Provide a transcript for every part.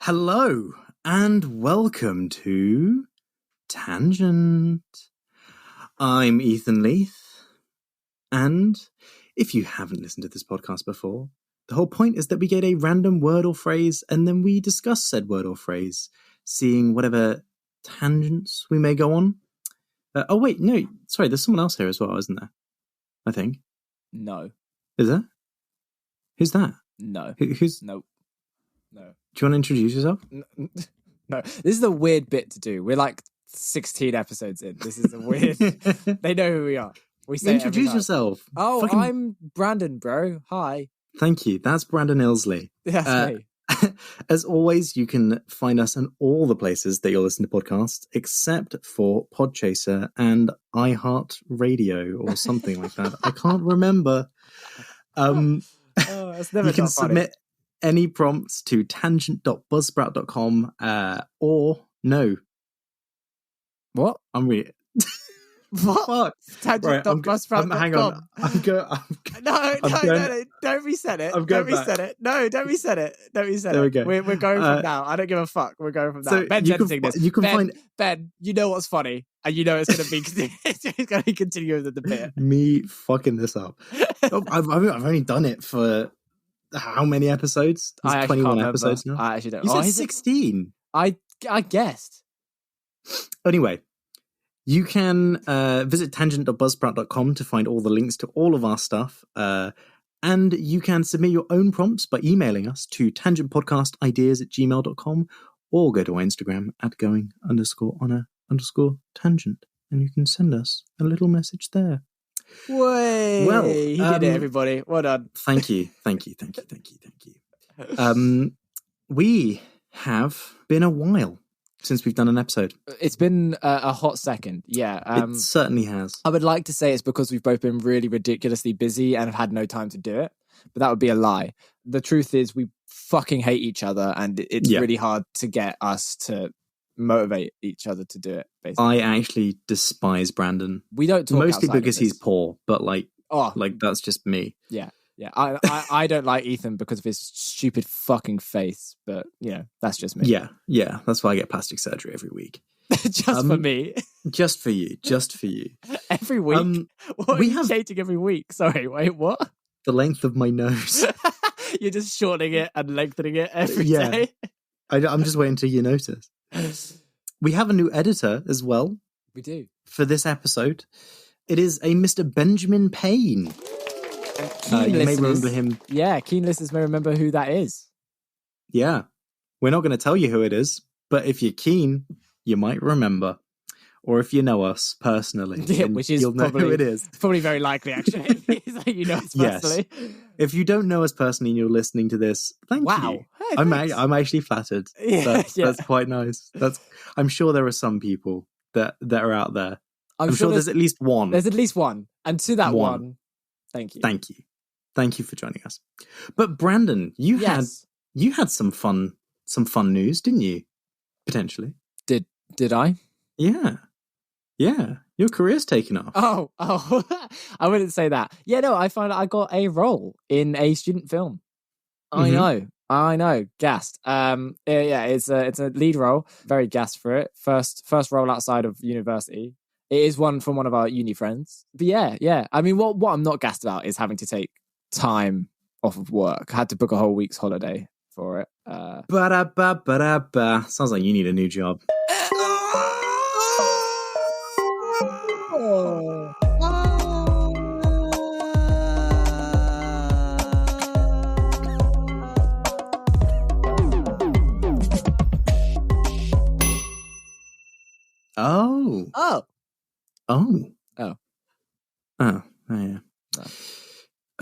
Hello, and welcome to Tangent. I'm Ethan Leith, and if you haven't listened to this podcast before, the whole point is that we get a random word or phrase, and then we discuss said word or phrase, seeing whatever tangents we may go on. There's someone else here as well, isn't there? I think. No. Is there? Who's that? No. Who's... No. No. Do you want to introduce yourself? No. This is a weird bit to do. We're like 16 episodes in. This is a weird... They know who we are. We say Introduce yourself. Oh, I'm Brandon, bro. Hi. Thank you. That's Brandon Ilsley. That's me. As always, you can find us in all the places that you'll listen to podcasts, except for Podchaser and iHeartRadio or something like that. I can't remember. That's never you can funny. submit any prompts to tangent.buzzsprout.com or no. What? I'm really... What? Fuck. Tangent.buzzsprout.com. Hang on. No, don't reset it. Don't reset it. No, don't reset it. Don't reset it. There we go. We're going from now. I don't give a fuck. We're going from now. So Ben's editing this. You can find... Ben, you know what's funny, and you know it's going to be it's going to continue with the bit. Me fucking this up. I've only done it for how many episodes? I 21 can't episodes now. I actually don't. You said 16. I guessed. Anyway, you can visit tangent.buzzsprout.com to find all the links to all of our stuff. And you can submit your own prompts by emailing us to tangentpodcastideas@gmail.com or go to our Instagram at going_on_tangent. And you can send us a little message there. Way. Well, he did it, everybody. Well done. Thank you. We have been a while since we've done an episode. It's been a hot second. Yeah. It certainly has. I would like to say it's because we've both been really ridiculously busy and have had no time to do it, but that would be a lie. The truth is we fucking hate each other, and it's really hard to get us to motivate each other to do it, basically. I actually despise Brandon. We don't talk mostly outside because of this. he's poor, but like that's just me. Yeah. I don't like Ethan because of his stupid fucking face, but that's just me. Yeah. That's why I get plastic surgery every week. Just for me. Just for you. Every week. What are you changing every week? Sorry, wait, what? The length of my nose. You're just shortening it and lengthening it every day. I'm just waiting till you notice. We have a new editor as well. We do. For this episode. It is a Mr. Benjamin Payne. And you may remember him. Yeah, keen listeners may remember who that is. Yeah. We're not going to tell you who it is, but if you're keen, you might remember. Or if you know us personally, which is you'll know who it is. Probably very likely, actually. You know us personally. Yes. If you don't know us personally and you're listening to this, thank you. Hey, I'm actually flattered. That's quite nice. I'm sure there are some people that are out there. I'm sure there's at least one. There's at least one. And to that one, thank you. Thank you for joining us. But Brandon, you had some fun news, didn't you? Potentially. Did I? Yeah. Your career's taken off. Oh, I wouldn't say that. Yeah, no, I found out I got a role in a student film. I know, gassed. It's a lead role. Very gassed for it. First role outside of university. It is one from one of our uni friends. But yeah. I mean, what I'm not gassed about is having to take time off of work. I had to book a whole week's holiday for it. Sounds like you need a new job.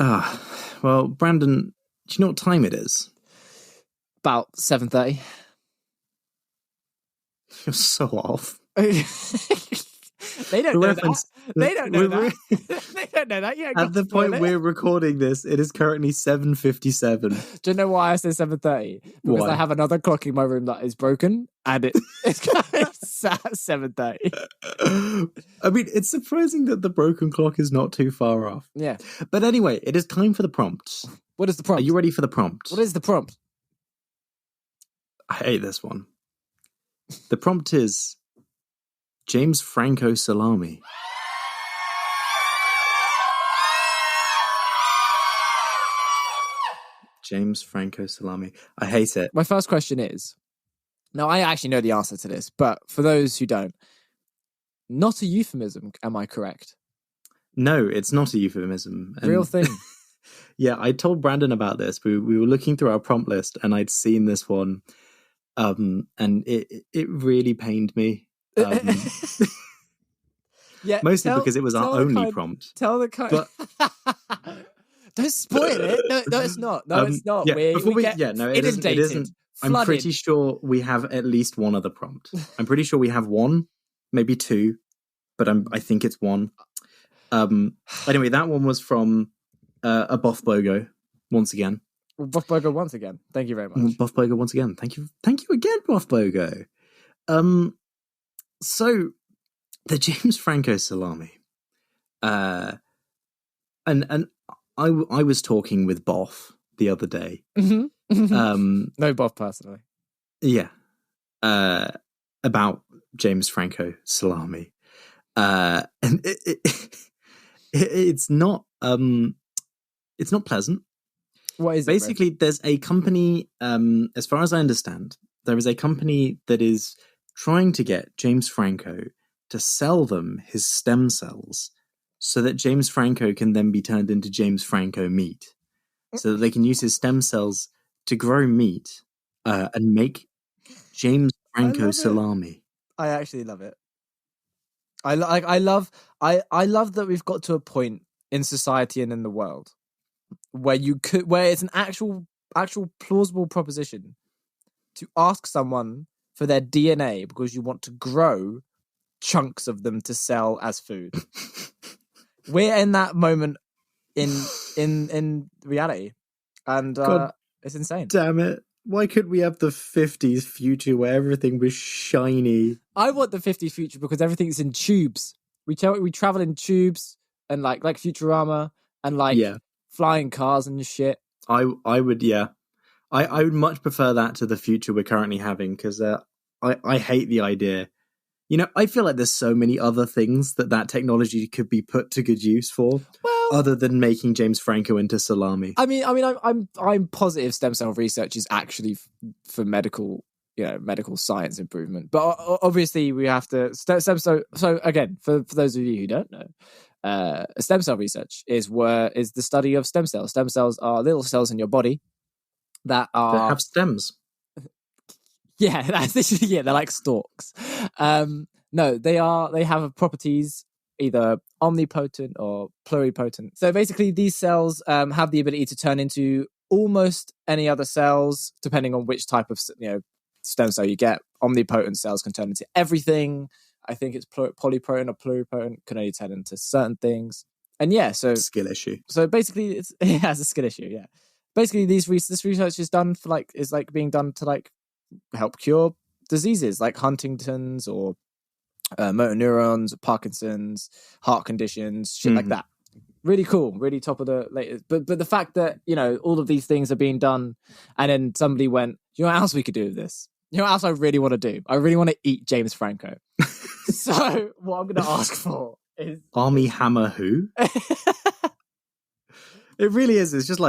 Yeah. Well, Brandon, do you know what time it is? About 7:30. You're so off. They don't know that. They don't know that. They don't know that. Yeah. At the point we're recording this, it is currently 7:57. Do you know why I say 7:30? Because I have another clock in my room that is broken, and it's at 7:30. I mean, it's surprising that the broken clock is not too far off. Yeah. But anyway, it is time for the prompts. What is the prompt? Are you ready for the prompt? What is the prompt? hate this one. The prompt is James Franco Salami. James Franco Salami. I hate it. My first question is, now I actually know the answer to this, but for those who don't, not a euphemism, am I correct? No, it's not a euphemism. Real thing. Yeah, I told Brandon about this. We were looking through our prompt list and I'd seen this one. And it really pained me. Yeah, mostly because it was our only prompt. Tell the kind. But don't spoil it. No, it's not. No, it's not. Yeah, it isn't. I'm pretty sure we have at least one other prompt. I'm pretty sure we have one, maybe two, but I think it's one. Anyway, that one was from a Buff Bogo once again. Buff Bogo once again. Thank you very much. Buff Bogo once again. Thank you again, Buff Bogo. So the James Franco Salami. And I was talking with Boff the other day. No Boff personally. Yeah. About James Franco Salami. And it's not pleasant. What is basically it, there's a company, as far as I understand, there is a company that is trying to get James Franco to sell them his stem cells so that James Franco can then be turned into James Franco meat, so that they can use his stem cells to grow meat and make James Franco Salami. I actually love it. I love that we've got to a point in society and in the world where it's an actual plausible proposition to ask someone for their DNA because you want to grow chunks of them to sell as food. We're in that moment in reality, and it's insane. Damn it. Why could we have the 50s future where everything was shiny? I want the 50s future because everything's in tubes. We travel in tubes and like Futurama and flying cars and shit. I would, yeah. I would much prefer that to the future we're currently having because I hate the idea. You know, I feel like there's so many other things that technology could be put to good use for, other than making James Franco into salami. I mean, I'm positive stem cell research is actually for medical science improvement. But obviously, we have to stem cell. So again, for those of you who don't know, stem cell research is the study of stem cells. Stem cells are little cells in your body that have stems. Yeah, that's literally, they're like stalks. No, they have properties either omnipotent or pluripotent. So basically these cells have the ability to turn into almost any other cells, depending on which type of stem cell you get. Omnipotent cells can turn into everything. I think it's polypotent or pluripotent can only turn into certain things. And so skill issue. So basically it's a skill issue, yeah. Basically this research is done for being done to help cure diseases like Huntington's or motor neurons, Parkinson's, heart conditions, shit like that. Really cool, really top of the latest. But the fact that all of these things are being done, and then somebody went, you know what else we could do with this? You know what else I really want to do? I really want to eat James Franco. So what I'm going to ask for is Army Hammer who? It really is. It's just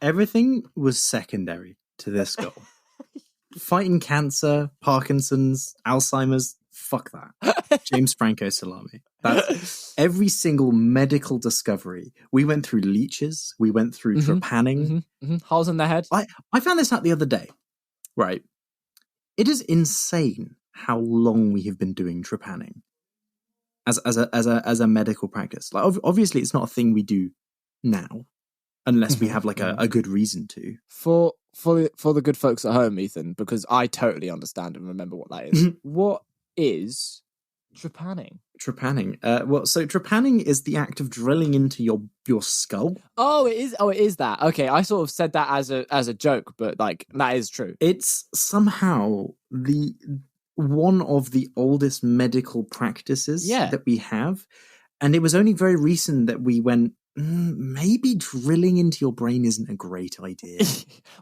everything was secondary to this goal. Fighting cancer, Parkinson's, Alzheimer's, fuck that. James Franco Salami. That's every single medical discovery. We went through leeches. We went through trepanning. Holes in the head. I found this out the other day. Right. It is insane how long we have been doing trepanning as a medical practice. Obviously, it's not a thing we do now, unless we have a good reason to. For the good folks at home, Ethan, because I totally understand and remember what that is. What is trepanning? Trepanning. So trepanning is the act of drilling into your skull. Oh, it is. Oh, it is that. Okay, I sort of said that as a joke, but that is true. It's somehow one of the oldest medical practices that we have, and it was only very recent that we went maybe drilling into your brain isn't a great idea.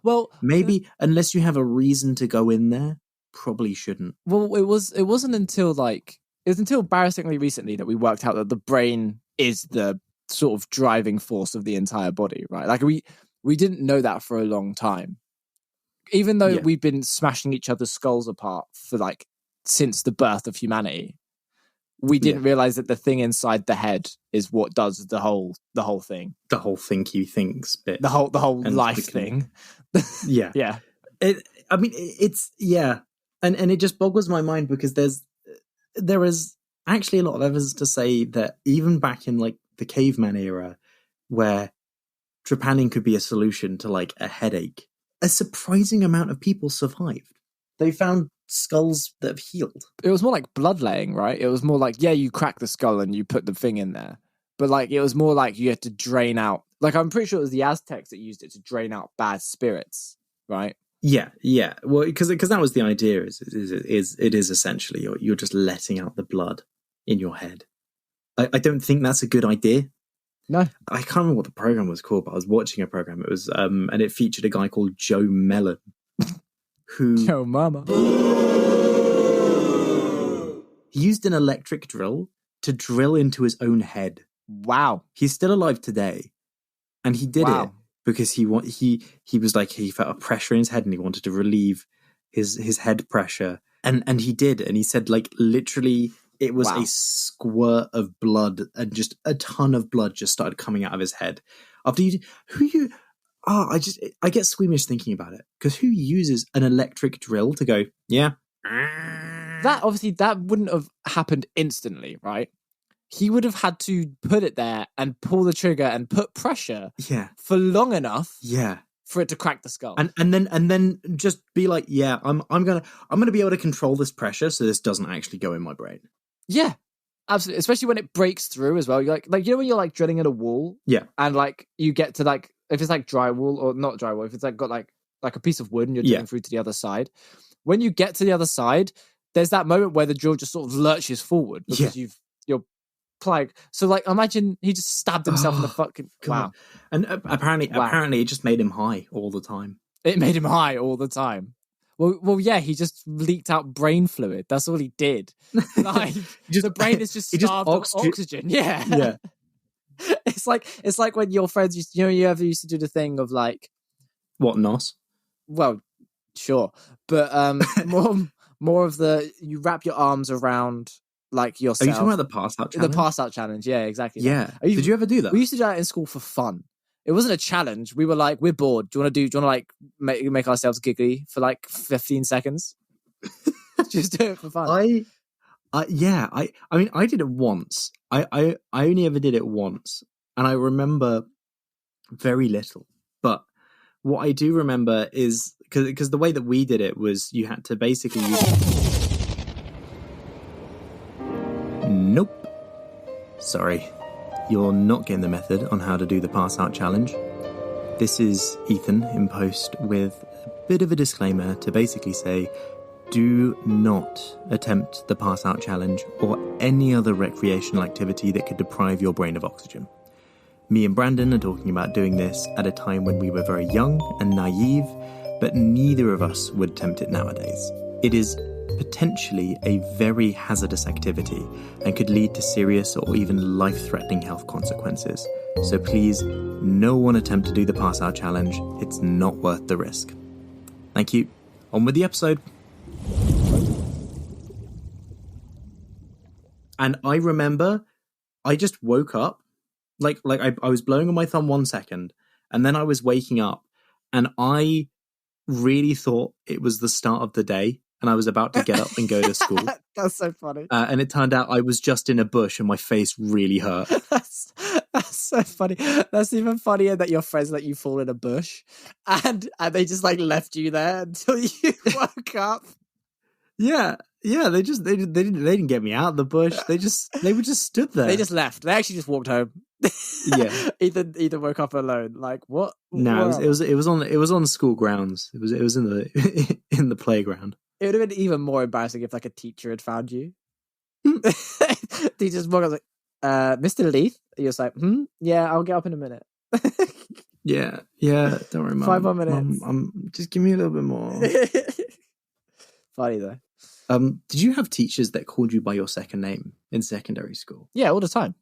Well, maybe unless you have a reason to go in there, probably shouldn't. Well, it wasn't until embarrassingly recently that we worked out that the brain is the sort of driving force of the entire body, right? Like we didn't know that for a long time. Even though we've been smashing each other's skulls apart for like since the birth of humanity, we didn't realize that the thing inside the head is what does the whole thing. The whole thinky things bit. The whole life thing. Yeah. Yeah. It's and it just boggles my mind because there is actually a lot of evidence to say that even back in like the caveman era, where trepanning could be a solution to like a headache, a surprising amount of people survived. They found skulls that have healed. It was more like bloodlaying, right? It was more like, you crack the skull and you put the thing in there. But like, it was more like you had to drain out. Like, I'm pretty sure it was the Aztecs that used it to drain out bad spirits, right? Yeah. Well, because that was the idea. It is essentially you're just letting out the blood in your head. I don't think that's a good idea. No, I can't remember what the program was called, but I was watching a program. It was and it featured a guy called Joe Mellon, who Joe Mama. He used an electric drill to drill into his own head. Wow, he's still alive today, and he did it because he was like he felt a pressure in his head and he wanted to relieve his head pressure, and he did, and he said like literally. It was a squirt of blood and just a ton of blood just started coming out of his head. After I get squeamish thinking about it because who uses an electric drill to go, that wouldn't have happened instantly, right? He would have had to put it there and pull the trigger and put pressure for long enough for it to crack the skull. And then just be like, I'm gonna be able to control this pressure so this doesn't actually go in my brain. Yeah, absolutely. Especially when it breaks through as well. You're like when you're like drilling at a wall. Yeah. And like you get to like if it's like drywall or not drywall, if it's like got like a piece of wood and you're drilling through to the other side. When you get to the other side, there's that moment where the drill just sort of lurches forward because you're playing. So like imagine he just stabbed himself in the fucking God. And apparently it just made him high all the time. It made him high all the time. Well, yeah, he just leaked out brain fluid. That's all he did. Like the brain is just starved of oxygen. Yeah. It's like when your friends used to, you ever used to do the thing of like what, NOS? Well, sure, but more of the you wrap your arms around like yourself. Are you talking about the pass out challenge? The pass out challenge, yeah, exactly. Yeah. Did you ever do that? We used to do that in school for fun. It wasn't a challenge. We were like, we're bored. Do you want to like make ourselves giggly for like 15 seconds? Just do it for fun. I mean, I did it once. I only ever did it once, and I remember very little. But what I do remember is because the way that we did it was you had to basically use. Nope. Sorry. You're not getting the method on how to do the pass out challenge. This is Ethan in post with a bit of a disclaimer to basically say, do not attempt the pass out challenge or any other recreational activity that could deprive your brain of oxygen. Me and Brandon are talking about doing this at a time when we were very young and naive, but neither of us would attempt it nowadays. It is potentially a very hazardous activity and could lead to serious or even life-threatening health consequences. So please, no one attempt to do the pass out challenge. It's not worth the risk. Thank you. On with the episode. And I remember I just woke up like I was blowing on my thumb 1 second and then I was waking up and I really thought it was the start of the day. And I was about to get up and go to school. That's so funny. And it turned out I was just in a bush and my face really hurt. That's so funny. That's even funnier that your friends let you fall in a bush and they just like left you there until you woke up. Yeah. They didn't get me out of the bush. They were just stood there. They just left. They actually just walked home. Yeah. Ethan woke up alone. Like what? No, it was on school grounds. It was in the in the playground. It would have been even more embarrassing if like a teacher had found you. He just walked up like, Mr. Leith, you're just like, yeah, I'll get up in a minute. Yeah, don't worry, Mum. 5 more minutes. Just give me a little bit more. Funny though. Did you have teachers that called you by your second name in secondary school? Yeah, all the time.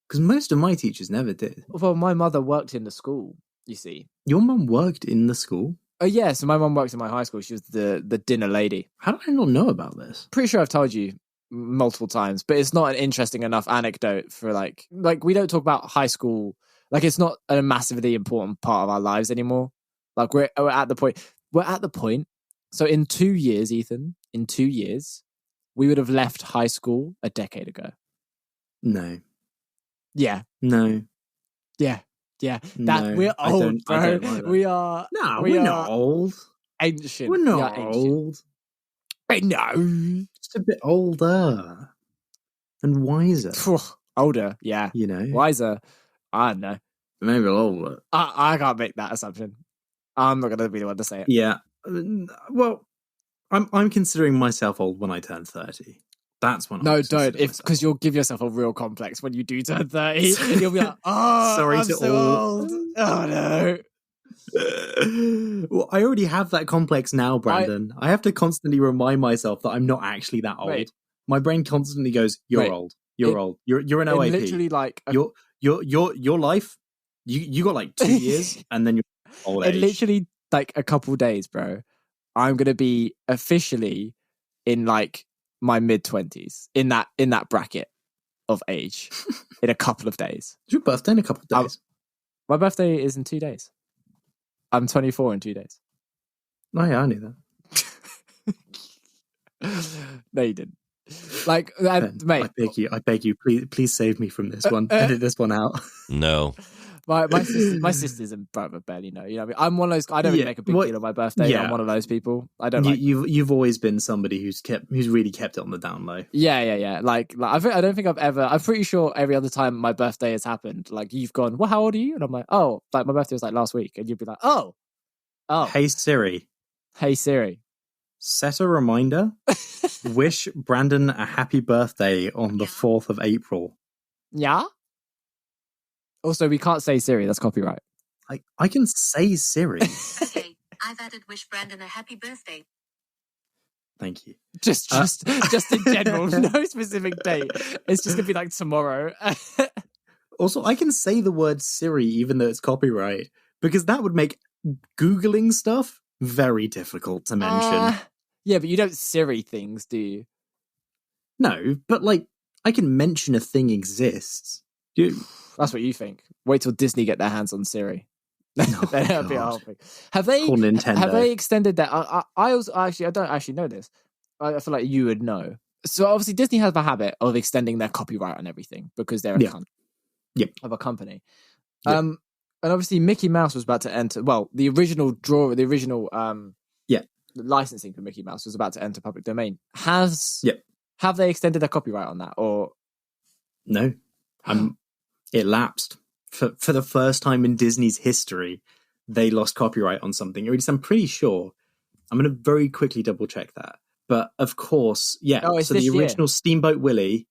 Because most of my teachers never did. Well, my mother worked in the school, you see. Your mum worked in the school? Oh, yeah, so my mum worked in my high school. She was the dinner lady. How did I not know about this? Pretty sure I've told you multiple times, but it's not an interesting enough anecdote for like we don't talk about high school. Like, it's not a massively important part of our lives anymore. Like, we're at the point. So in 2 years, Ethan, we would have left high school a decade ago. No. Yeah. No. Yeah. No, we're old, bro. I don't like that. We are. No, we're not old. Ancient. We're not old. I know. Just a bit older and wiser. Older, yeah. You know, wiser. I don't know. Maybe a little bit. I can't make that assumption. I'm not going to be the one to say it. Yeah. Well, I'm considering myself old when I turn 30. That's when. No, don't. Because you'll give yourself a real complex when you do turn 30. You'll be like, oh, sorry I'm to so all. old. Oh no. Well, I already have that complex now, Brandon. I have to constantly remind myself that I'm not actually that old. Wait. My brain constantly goes, "You're old. You're old. You're an OAP. Literally, like your life. You got like 2 years, and then you're old age. Literally, like a couple days, bro. I'm gonna be officially in like my mid-20s, in that bracket of age, in a couple of days. It's your birthday in a couple of days. My birthday is in 2 days. I'm 24 in 2 days. Oh yeah, I knew that. No, you didn't. Like, mate. I beg you, please save me from this one. Edit this one out. No. My sisters and brother barely know. You know what I mean? I'm one of those. I don't really make a big deal of my birthday. Yeah. I'm one of those people. I don't like. You've always been somebody who's really kept it on the down low. Yeah. Like I don't think I've ever. I'm pretty sure every other time my birthday has happened, like you've gone, well, how old are you? And I'm like, oh, like my birthday was like last week, and you'd be like, oh. Hey Siri. Set a reminder. Wish Brandon a happy birthday on the 4th of April. Yeah. Also, we can't say Siri. That's copyright. I can say Siri. Okay, I've added wish Brandon a happy birthday. Thank you. Just in general, no specific date. It's just gonna be like tomorrow. Also, I can say the word Siri even though it's copyright because that would make Googling stuff very difficult to mention. Yeah, but you don't Siri things, do you? No, but like I can mention a thing exists. That's what you think. Wait till Disney get their hands on Siri. That'll be a whole thing. Have they extended that? I don't actually know this. I feel like you would know. So obviously Disney has a habit of extending their copyright on everything because they're of a company. And obviously Mickey Mouse was about to enter. Well, the original licensing for Mickey Mouse was about to enter public domain. Have they extended their copyright on that or no? It lapsed for the first time in Disney's history. They lost copyright on something. Or at least I'm pretty sure. I'm going to very quickly double check that. But of course, so the original Steamboat Willie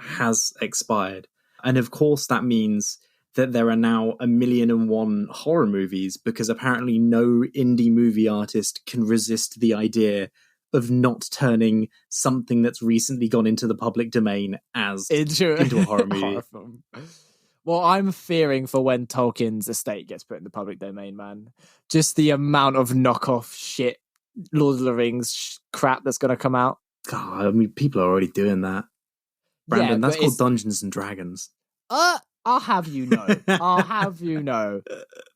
has expired, and of course that means that there are now 1,000,001 horror movies because apparently no indie movie artist can resist the idea of not turning something that's recently gone into the public domain into a horror movie. Well, I'm fearing for when Tolkien's estate gets put in the public domain, man. Just the amount of knockoff shit, Lord of the Rings crap that's going to come out. God, I mean, people are already doing that. Brandon, that's called Dungeons and Dragons. I'll have you know.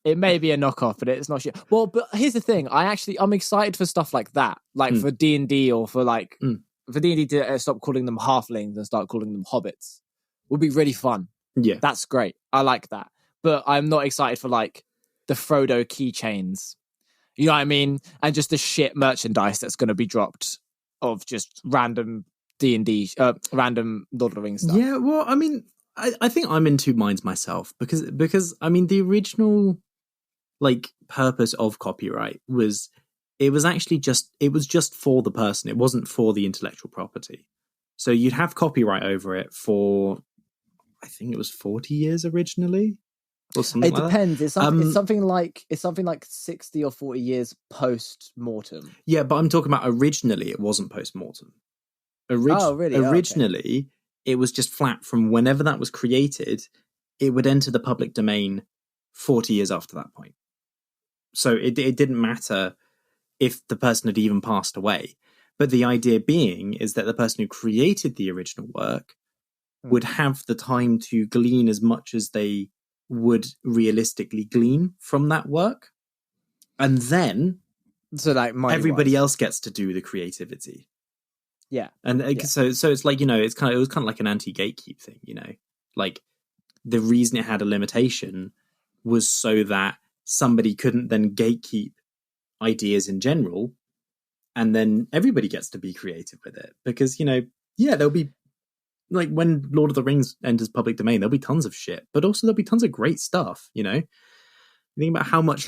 It may be a knockoff, but it's not shit. Well, but here's the thing. I'm excited for stuff like that. Like for D&D or for for D&D to stop calling them halflings and start calling them hobbits. Would be really fun. Yeah. That's great. I like that. But I'm not excited for like the Frodo keychains. You know what I mean? And just the shit merchandise that's going to be dropped of just random D&D, random Lord of the Rings stuff. Yeah, well, I mean, I think I'm in two minds myself because I mean the original purpose of copyright was just for the person. It wasn't for the intellectual property. So you'd have copyright over it for, I think it was 40 years originally, or something It like depends. that. It's something like 60 or 40 years post mortem. Yeah, but I'm talking about originally it wasn't post mortem. Oh, really? Oh, okay. Originally, it was just flat from whenever that was created, it would enter the public domain 40 years after that point. So it didn't matter if the person had even passed away. But the idea being is that the person who created the original work would have the time to glean as much as they would realistically glean from that work. And then so like everybody else gets to do the creativity. Yeah. And so it's like, it was kind of like an anti-gatekeep thing, like the reason it had a limitation was so that somebody couldn't then gatekeep ideas in general, and then everybody gets to be creative with it because, there'll be, like, when Lord of the Rings enters public domain, there'll be tons of shit, but also there'll be tons of great stuff, You think about how much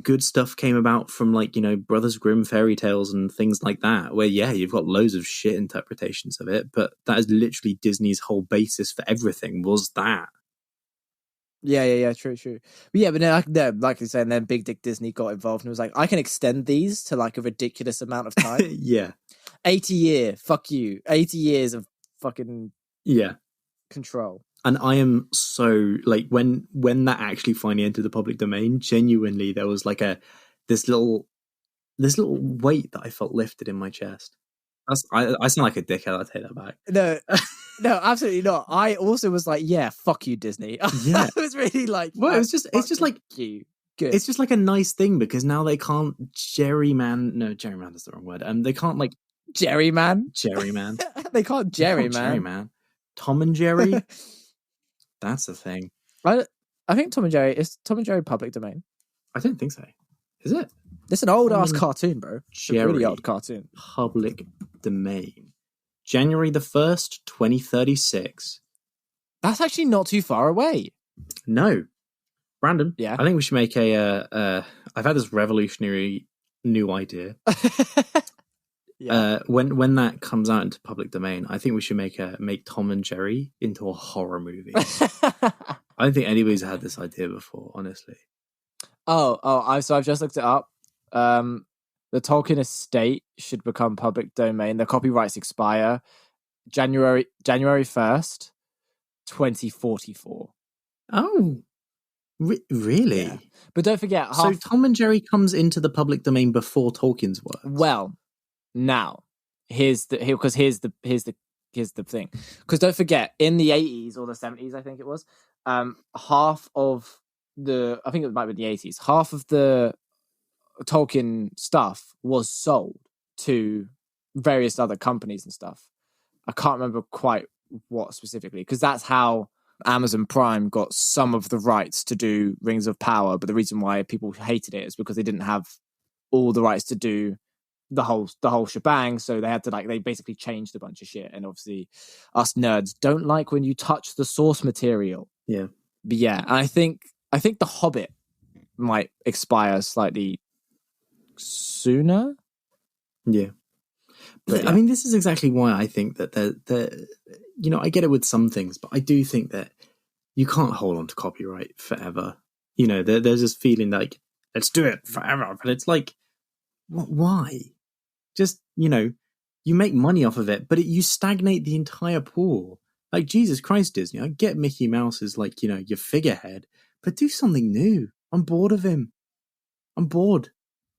good stuff came about from, like, Brothers Grimm fairy tales and things like that, where, you've got loads of shit interpretations of it, but that is literally Disney's whole basis for everything was that. Yeah, true. But yeah, but then, like you said, and then Big Dick Disney got involved and was like, I can extend these to like a ridiculous amount of time. Yeah. 80 year, fuck you. 80 years of fucking control. And I am so, like, when that actually finally entered the public domain, genuinely there was like this little weight that I felt lifted in my chest. I sound like a dickhead. I take that back. No, absolutely not. I also was like, yeah, fuck you, Disney. Yeah, it was really like, well, it's just like you. Good. It's just like a nice thing because now they can't gerryman is the wrong word. They can't like Jerryman. They can't Jerryman. Tom and Jerry. That's the thing. I think Tom and Jerry is public domain. I don't think so. Is it? It's an old ass cartoon, bro. It's a really old cartoon. Public domain. January 1st, 2036. That's actually not too far away. No. Brandon, yeah. I think we should make I've had this revolutionary new idea. When that comes out into public domain, I think we should make Tom and Jerry into a horror movie. I don't think anybody's had this idea before, honestly. So I've just looked it up. The Tolkien estate should become public domain. The copyrights expire January 1st, 2044. Oh, really? Yeah. But don't forget. So Tom and Jerry comes into the public domain before Tolkien's work. Well, now here's the thing. Because don't forget, in the 80s or the 70s, I think it was, half of the the 80s, half of the Tolkien stuff was sold to various other companies and stuff. I can't remember quite what specifically, because that's how Amazon Prime got some of the rights to do Rings of Power, but the reason why people hated it is because they didn't have all the rights to do the whole shebang, so they had to they basically changed a bunch of shit, and obviously us nerds don't like when you touch the source material. Yeah. But yeah, I think The Hobbit might expire slightly sooner. Yeah. But, I mean, this is exactly why I think that I get it with some things, but I do think that you can't hold on to copyright forever. There's this feeling like, let's do it forever. But it's like, why? Just, you make money off of it, but you stagnate the entire pool. Like, Jesus Christ, Disney, I get Mickey Mouse as your figurehead, but do something new. I'm bored of him. I'm bored.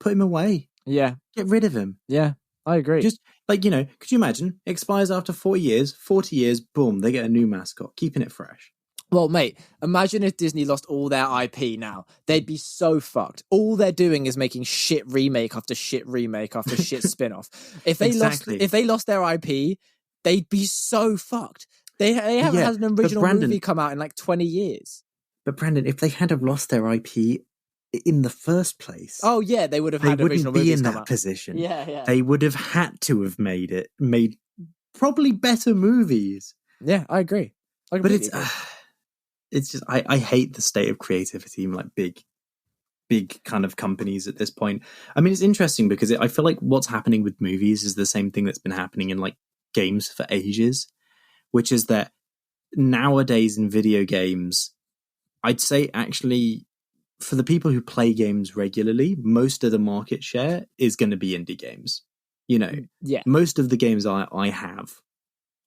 Put him away. Yeah. Get rid of him. Yeah, I agree. Just, could you imagine? It expires after 40 years, boom, they get a new mascot, keeping it fresh. Well, mate, imagine if Disney lost all their IP now. They'd be so fucked. All they're doing is making shit remake after shit remake after shit spin-off. If they lost their IP, they'd be so fucked. They haven't had an original movie come out in 20 years. But Brandon, if they had have lost their IP in the first place, oh yeah, they would have had original movies in come that out. Position. Yeah. They would have had to have made probably better movies. Yeah, I agree. But it's just I hate the state of creativity in big kind of companies at this point. I mean, it's interesting because I feel like what's happening with movies is the same thing that's been happening in games for ages, which is that nowadays in video games, I'd say actually for the people who play games regularly, most of the market share is going to be indie games. You know, most of the games I have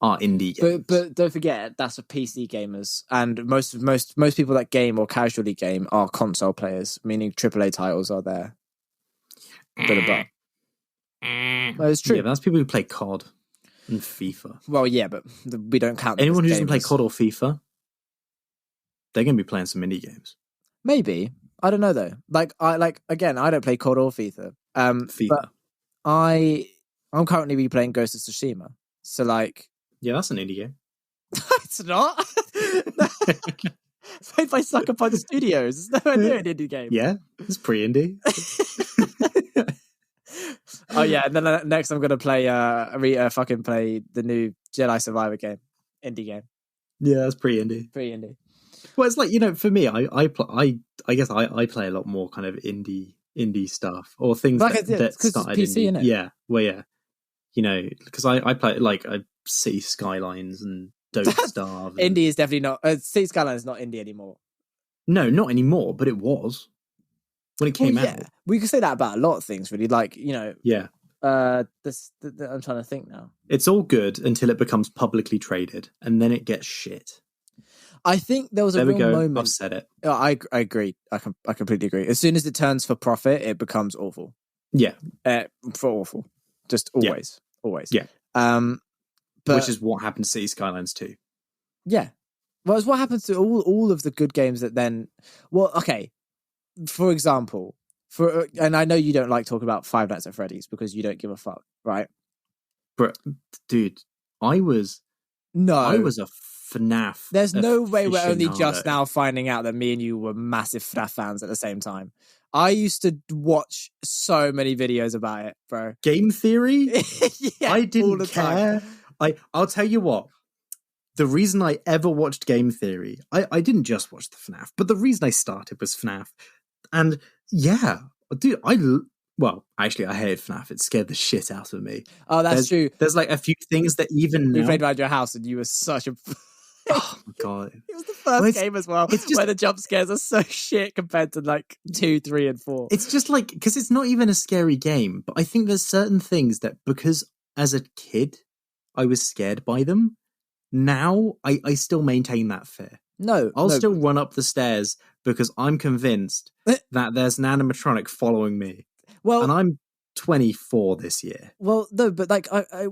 are indie games. But don't forget, that's for PC gamers, and most people that game or casually game are console players, meaning AAA titles are there. But it's true. Yeah, that's people who play COD and FIFA. Well, yeah, but we don't count anyone who doesn't gamers. play COD or FIFA. They're going to be playing some indie games. Maybe. I don't know though. Again, I don't play COD or FIFA. FIFA. But I'm currently playing Ghost of Tsushima. So yeah, that's an indie game. It's not. It's made by Sucker Punch Studios. It's nowhere near an indie game. Yeah, it's pretty indie. Oh yeah, and then next I'm gonna play fucking play the new Jedi Survivor game, indie game. Yeah, that's pretty indie. Pretty indie. Well, it's for me, I guess I play a lot more kind of indie stuff or things that started it's PC, indie. Innit? Yeah, well, yeah, because I play City Skylines and Don't Starve. Indie is definitely not. City Skylines is not indie anymore. No, not anymore, but it was when it came out. We could say that about a lot of things, really. Yeah. I'm trying to think now. It's all good until it becomes publicly traded, and then it gets shit. I think there was a real moment. I've said it. I agree. I completely agree. As soon as it turns for profit, it becomes awful. Yeah. For awful. Just always. Yeah. Always. Yeah. But, which is what happened to City Skylines 2. Yeah. Well, it's what happens to all of the good games that then... Well, okay. For example, and I know you don't like talking about Five Nights at Freddy's because you don't give a fuck, right? But, dude, I was a FNAF. There's no way we're only just now finding out that me and you were massive FNAF fans at the same time. I used to watch so many videos about it, bro. Game Theory? Yeah, I didn't all the care. time. I'll tell you what. The reason I ever watched Game Theory, I didn't just watch the FNAF, but the reason I started was FNAF. And yeah, dude, actually, I hated FNAF. It scared the shit out of me. Oh, that's true. There's a few things that even we now... played around your house and you were such a... Oh my god. It was the first game as well, where the jump scares are so shit compared to 2, 3, and 4. It's just because it's not even a scary game, but I think there's certain things that because as a kid I was scared by them, now I still maintain that fear. I'll still run up the stairs because I'm convinced that there's an animatronic following me. Well, and I'm 24 this year. Well, no, but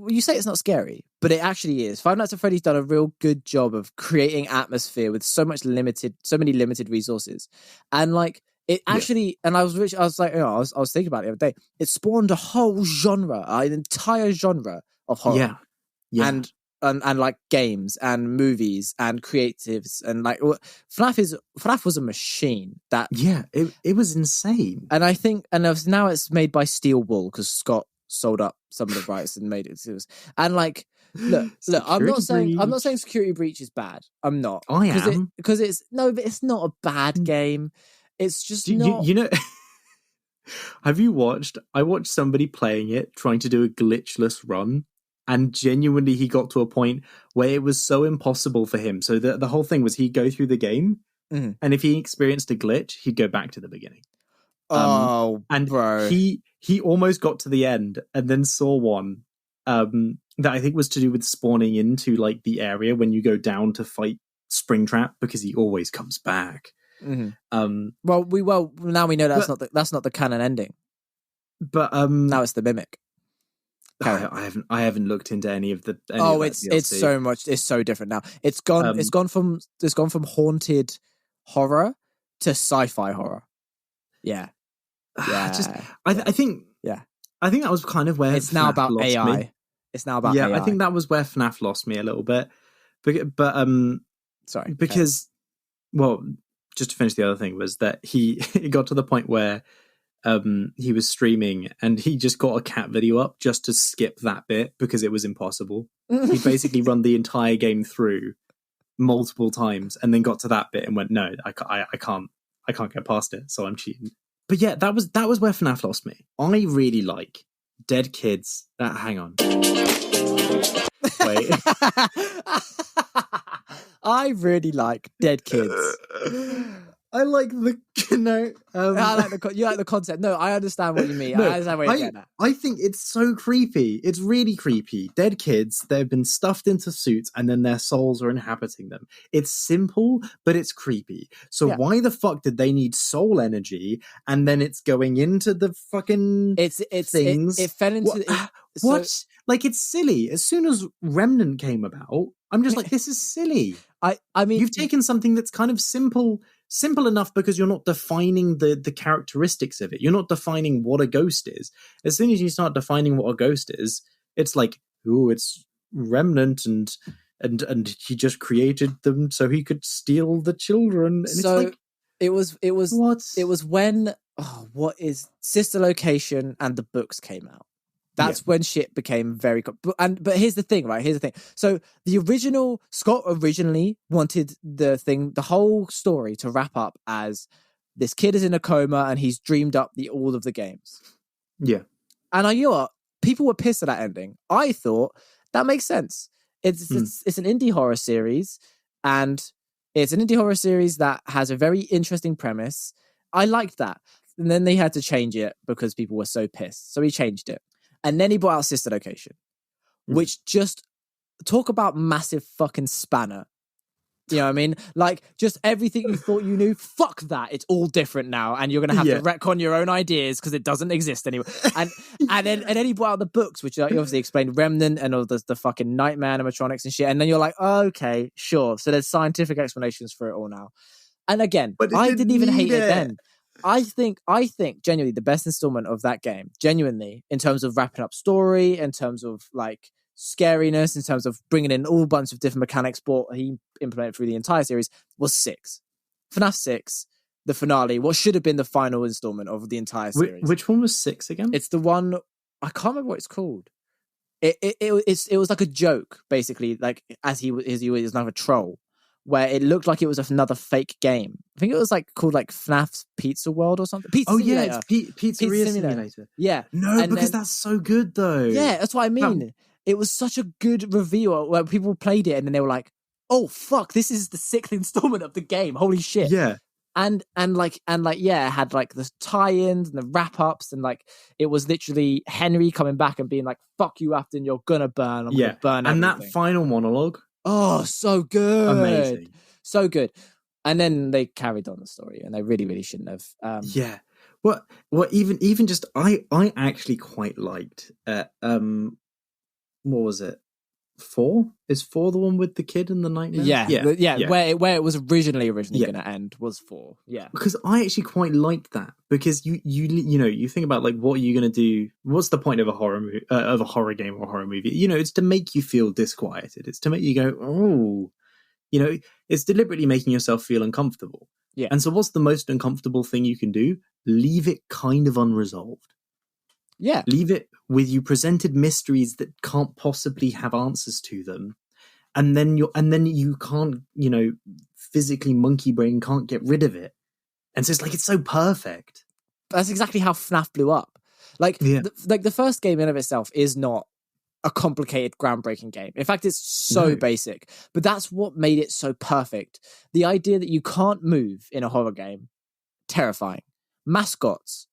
you say it's not scary, but it actually is. Five Nights at Freddy's done a real good job of creating atmosphere with so many limited resources, and it actually. And I was thinking about it the other day. It spawned a whole genre, an entire genre of horror, and games and movies and creatives and FNAF was a machine that it was insane. And I think now it's made by Steel Wool because Scott sold up some of the rights and made it. And look, I'm not saying Security Breach is bad. I'm not. I am because but it's not a bad game. It's just not. Have you watched? I watched somebody playing it trying to do a glitchless run. And genuinely, he got to a point where it was so impossible for him. So the whole thing was he'd go through the game, and if he experienced a glitch, he'd go back to the beginning. And bro, he almost got to the end, and then saw one that I think was to do with spawning into the area when you go down to fight Springtrap because he always comes back. Mm-hmm. Now we know that's not the canon ending. But now it's the mimic. I haven't looked into any of the. It's so much. It's so different now. It's gone from haunted horror to sci-fi horror. Yeah. I think that was kind of where it's now about AI. Me. It's now about AI. I think that was where FNAF lost me a little bit. But sorry, because just to finish the other thing was that it got to the point where. He was streaming and he just got a cat video up just to skip that bit because it was impossible. He basically run the entire game through multiple times and then got to that bit and went, no, I can't get past it, so I'm cheating. But yeah, that was where FNAF lost me. I really like Dead Kids. Hang on. Wait. I really like Dead Kids. I like the I like you like the concept. No, I understand what you mean. No, I understand where you're getting at. I think it's so creepy. It's really creepy. Dead kids, they've been stuffed into suits and then their souls are inhabiting them. It's simple, but it's creepy. So why the fuck did they need soul energy and then it's going into the fucking things? It fell into what? Like, it's silly. As soon as Remnant came about, I'm just like, this is silly. I mean, you've taken something that's kind of simple enough because you're not defining the characteristics of it. You're not defining what a ghost is. As soon as you start defining what a ghost is, it's like, oh, it's Remnant and he just created them so he could steal the children. And so it's like, it was what? It was when what is Sister Location and the books came out. That's when shit became very... But here's the thing, right? Here's the thing. So Scott originally wanted the whole story to wrap up as this kid is in a coma and he's dreamed up all of the games. Yeah. And you know what? People were pissed at that ending. I thought that makes sense. It's an indie horror series, and it's an indie horror series that has a very interesting premise. I liked that. And then they had to change it because people were so pissed. So he changed it. And then he brought out Sister Location, which just talk about massive fucking spanner. You know what I mean? Like, just everything you thought you knew, fuck that. It's all different now. And you're going to have to retcon your own ideas because it doesn't exist anymore. And then he brought out the books, which obviously explained Remnant and all the fucking nightmare animatronics and shit. And then you're like, oh, okay, sure. So there's scientific explanations for it all now. And again, I didn't even hate it then. I think genuinely the best installment of that game, genuinely, in terms of wrapping up story, in terms of like scariness, in terms of bringing in all bunch of different mechanics he implemented through the entire series, was 6. FNAF 6, the finale, what should have been the final installment of the entire series. Which one was 6 again? It's the one, I can't remember what it's called. It was like a joke, basically, like as he was another troll, where it looked like it was another fake game. I think it was like called like FNAF's Pizza World or something. Simulator. It's Pizzeria Simulator. Yeah. No, and because that's so good though. Yeah, that's what I mean. It was such a good reveal where people played it and then they were like, oh fuck, this is the 6th installment of the game. Holy shit. Yeah. And it had like the tie-ins and the wrap-ups, and like it was literally Henry coming back and being like, fuck you, Afton, you're gonna burn. I'm gonna burn everything. And that final monologue. Oh, so good. Amazing. So good. And then they carried on the story, and they really, really shouldn't have. Yeah. What even just I actually quite liked what was it? 4? Is 4 the one with the kid and the nightmare? Yeah. Where it was originally going to end was 4. Yeah. Because I actually quite liked that, because you think about like, what are you going to do? What's the point of a horror of a horror game or a horror movie? It's to make you feel disquieted. It's to make you go, oh, it's deliberately making yourself feel uncomfortable. Yeah. And so what's the most uncomfortable thing you can do? Leave it kind of unresolved. Yeah. Leave it with you presented mysteries that can't possibly have answers to them. And then you can't, physically monkey brain can't get rid of it. And so it's like, it's so perfect. That's exactly how FNAF blew up. Like, the first game in of itself is not a complicated, groundbreaking game. In fact, it's so basic. But that's what made it so perfect. The idea that you can't move in a horror game, terrifying. Mascots,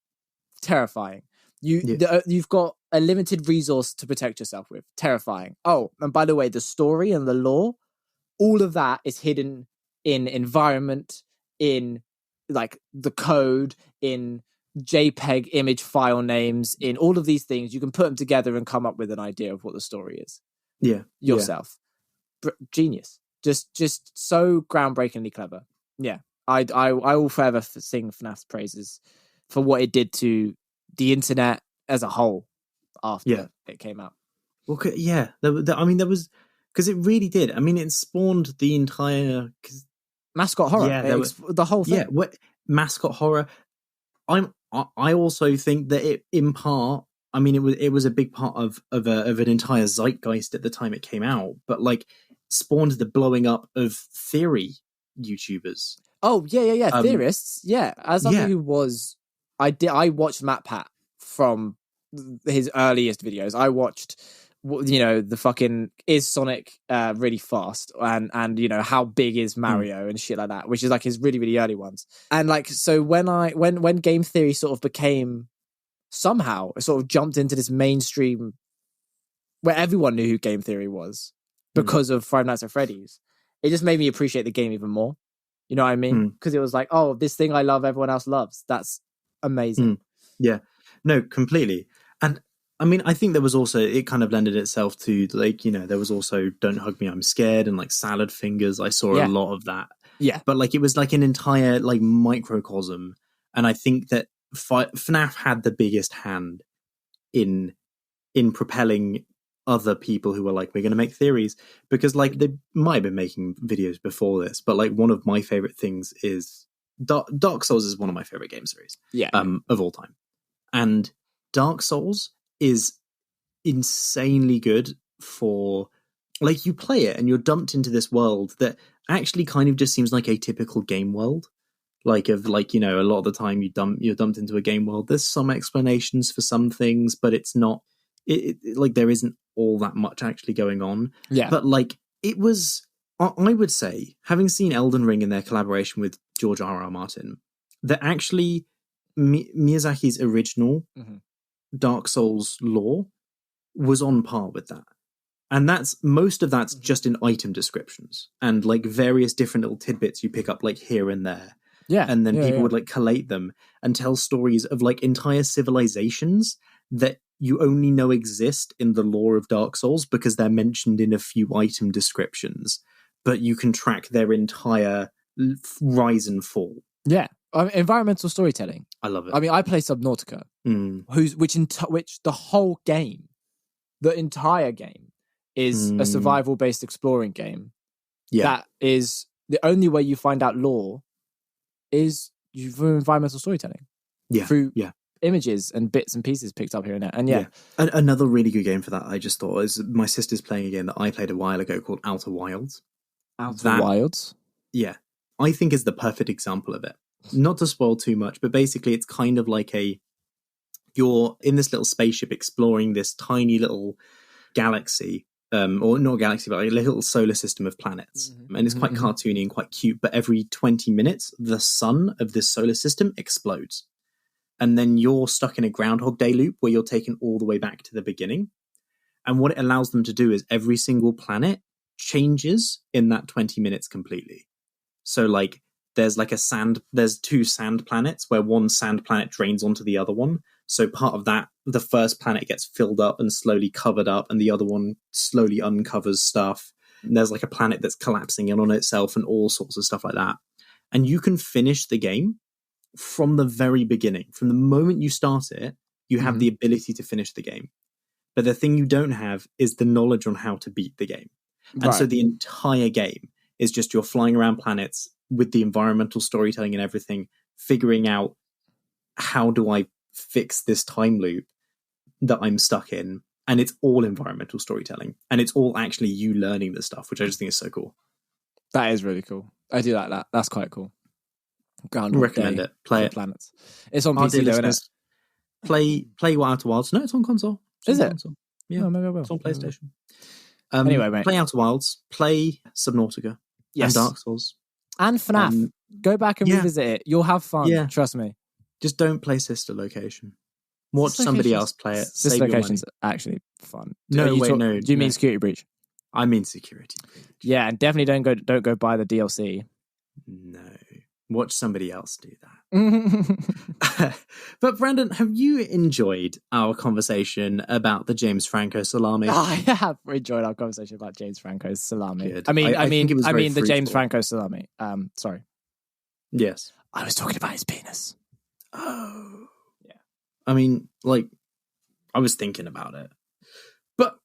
terrifying. You've got a limited resource to protect yourself with. Terrifying. Oh, and by the way, the story and the lore, all of that is hidden in environment, in like the code, in JPEG image file names, in all of these things. You can put them together and come up with an idea of what the story is. Yeah. Yourself. Genius. Just so groundbreakingly clever. Yeah. I will forever sing FNAF's praises for what it did to the internet as a whole after it came out. Well, there was, because it really did. I mean, it spawned the entire mascot horror. Yeah, the whole thing. Yeah, mascot horror. I also think that it, in part, I mean, it was a big part of an entire zeitgeist at the time it came out, but like spawned the blowing up of theory YouTubers. Oh yeah. Theorists. Yeah, as somebody who was. I watched MatPat from his earliest videos. I watched the fucking is Sonic really fast, and how big is Mario and shit like that, which is like his really really early ones. And like, so when game theory sort of became, somehow it sort of jumped into this mainstream where everyone knew who game theory was because of Five Nights at Freddy's, it just made me appreciate the game even more. You know what I mean? Because it was like, oh, this thing I love, everyone else loves. That's amazing. Yeah, no, completely. And I mean, I think there was also, it kind of lended itself to like, there was also Don't Hug Me, I'm Scared, and like Salad Fingers. I saw a lot of that. Yeah. But like, it was like an entire like microcosm. And I think that FNAF had the biggest hand in propelling other people who were like, we're going to make theories, because like they might have been making videos before this, but like one of my favorite things is Dark Souls is one of my favorite game series of all time. And Dark Souls is insanely good for, like, you play it and you're dumped into this world that actually kind of just seems like a typical game world. Like, of like, a lot of the time you're dumped into a game world. There's some explanations for some things, but it's not, like, there isn't all that much actually going on. Yeah. But like, it was, I would say, having seen Elden Ring in their collaboration with George R.R. Martin, that actually Miyazaki's original Dark Souls lore was on par with that. And most of that's just in item descriptions and like various different little tidbits you pick up like here and there. Yeah. And then people would like collate them and tell stories of like entire civilizations that you only know exist in the lore of Dark Souls because they're mentioned in a few item descriptions, but you can track their entire rise and fall. Yeah. Environmental storytelling. I love it. I mean, I play Subnautica, which the whole game, the entire game, is a survival-based exploring game. Yeah. That is the only way you find out lore is through environmental storytelling. Yeah. Through images and bits and pieces picked up here and there. And another really good game for that, I just thought, is my sister's playing a game that I played a while ago called Outer Wilds. Wilds? Yeah. I think is the perfect example of it. Not to spoil too much, but basically it's kind of like you're in this little spaceship exploring this tiny little galaxy, or not galaxy, but like a little solar system of planets. And it's quite cartoony and quite cute, but every 20 minutes, the sun of this solar system explodes. And then you're stuck in a Groundhog Day loop where you're taken all the way back to the beginning. And what it allows them to do is every single planet changes in that 20 minutes completely. So like, there's two sand planets where one sand planet drains onto the other one. So part of that, the first planet gets filled up and slowly covered up, and the other one slowly uncovers stuff. And there's like a planet that's collapsing in on itself and all sorts of stuff like that. And you can finish the game from the very beginning. From the moment you start it, you have the ability to finish the game. But the thing you don't have is the knowledge on how to beat the game. And so the entire game is just you're flying around planets with the environmental storytelling and everything, figuring out how do I fix this time loop that I'm stuck in. And it's all environmental storytelling. And it's all actually you learning this stuff, which I just think is so cool. That is really cool. I do like that. That's quite cool. Recommend it. Play it. Planets. It's on PC though, isn't it? Play Outer Wilds. No, it's on console. Is it? Console. Yeah, maybe I will. It's on PlayStation. Anyway, mate. Play Outer Wilds. Play Subnautica. Yes. And Dark Souls. And FNAF. Go back and revisit it. You'll have fun. Yeah. Trust me. Just don't play Sister Location. Watch somebody else play it. Sister Location's actually fun. No. Do you mean Security Breach? I mean Security Breach. Yeah, and definitely don't go buy the DLC. No. Watch somebody else do that. But Brandon, have you enjoyed our conversation about the James Franco Salami? I have enjoyed our conversation about James Franco's Salami. Good. I mean the fruitful. James Franco Salami. Sorry. Yes. I was talking about his penis. Oh. Yeah. I mean, like, I was thinking about it. But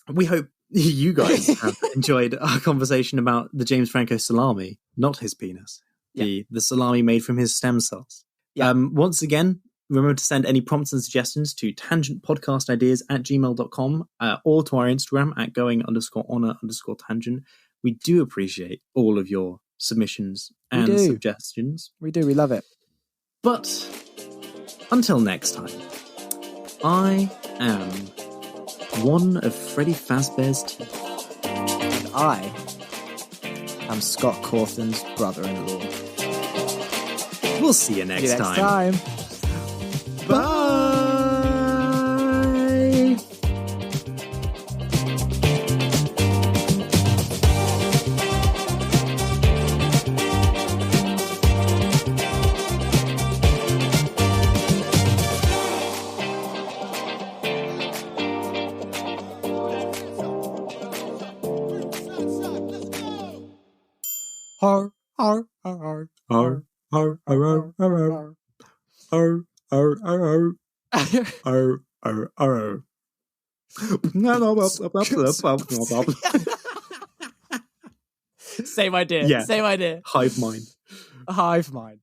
we hope you guys have enjoyed our conversation about the James Franco Salami, not his penis. The salami made from his stem cells. Yeah. Once again, remember to send any prompts and suggestions to tangentpodcastideas@gmail.com or to our Instagram at going_honor_tangent. We do appreciate all of your submissions and suggestions. We do. We love it. But until next time, I am one of Freddy Fazbear's teeth. And I am Scott Cawthorn's brother-in-law. We'll see you next time. Bye! Har, har, har, Arr, arr, arr, arr, arr, arr, arr, arr, arr, arr, arr. Same idea. Yeah. Same idea. Hive mind. Hive mind.